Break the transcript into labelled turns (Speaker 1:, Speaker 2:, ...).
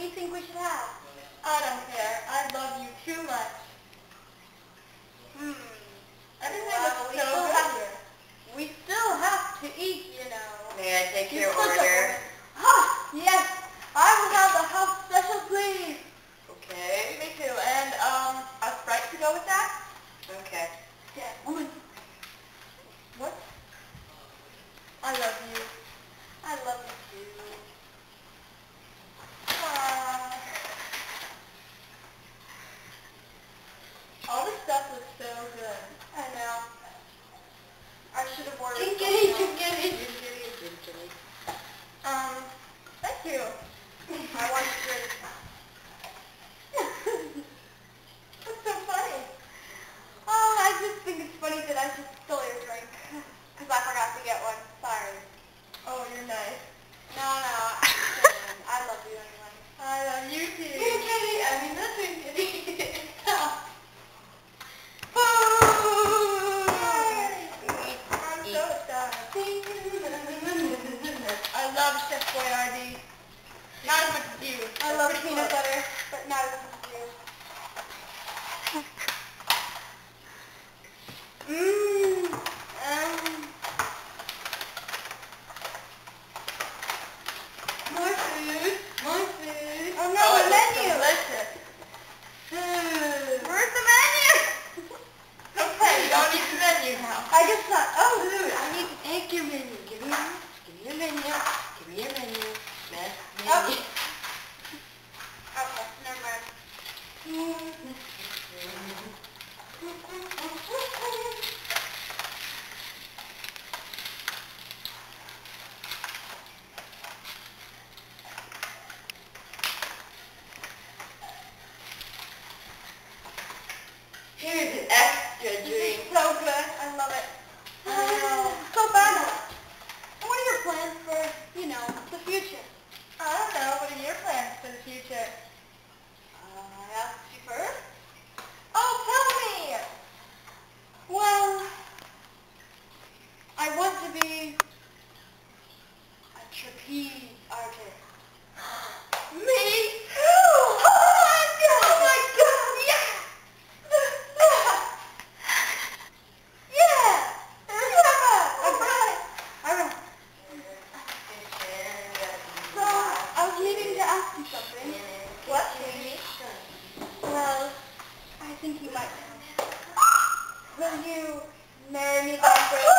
Speaker 1: you think we should have?
Speaker 2: I don't care. I love you too much. Everything looks so good here.
Speaker 1: We still have to eat, you know.
Speaker 3: May I take your
Speaker 1: You're such a
Speaker 3: order?
Speaker 1: woman. Ah, yes. I will have the house special, please.
Speaker 3: Okay.
Speaker 2: Me too. And a Sprite to go with that?
Speaker 3: Okay.
Speaker 1: Yeah, woman.
Speaker 2: What? I love you.
Speaker 1: I love you too.
Speaker 2: All this stuff looks so good.
Speaker 1: I know. I should have ordered
Speaker 3: Jinkity,
Speaker 1: something else.
Speaker 3: jinkity, jinkity, jinkity.
Speaker 2: Thank you.
Speaker 1: I want to drink.
Speaker 2: What's so funny?
Speaker 1: Oh, I just think it's funny that I just stole your drink. Because I forgot to get one. Sorry.
Speaker 2: Oh, you're nice.
Speaker 1: No, I'm just kidding. I love you anyway.
Speaker 2: I love you too.
Speaker 3: Jinkity, I mean the jinkity.
Speaker 2: I'm so excited. I love Chef Boyardee. Not as much as you.
Speaker 1: I love peanut butter, but not as much as you.
Speaker 2: More food. More food.
Speaker 1: Oh no, the menu!
Speaker 2: Delicious.
Speaker 1: Where's the menu?
Speaker 2: Okay, you don't need the menu now.
Speaker 1: I guess not. Oh,
Speaker 3: Dude, I need to take your menu. Give me your menu. Give me your menu. Menu.
Speaker 1: Okay. Okay, never mind.
Speaker 3: Here's an extra
Speaker 1: This
Speaker 3: drink.
Speaker 1: is so good. I love it. So bad. What are your plans for, you know, the future?
Speaker 2: I don't know. What are your plans for the future?
Speaker 1: I asked you first.
Speaker 2: Oh, tell me!
Speaker 1: Well, I want to be a trapeze artist.
Speaker 2: Me too!
Speaker 1: Oh my god! Yeah! Yeah! Alright! Alright. So, I was needing to ask you something.
Speaker 2: What, Jamie?
Speaker 1: Well, I think you might know. Will you marry me, Bob?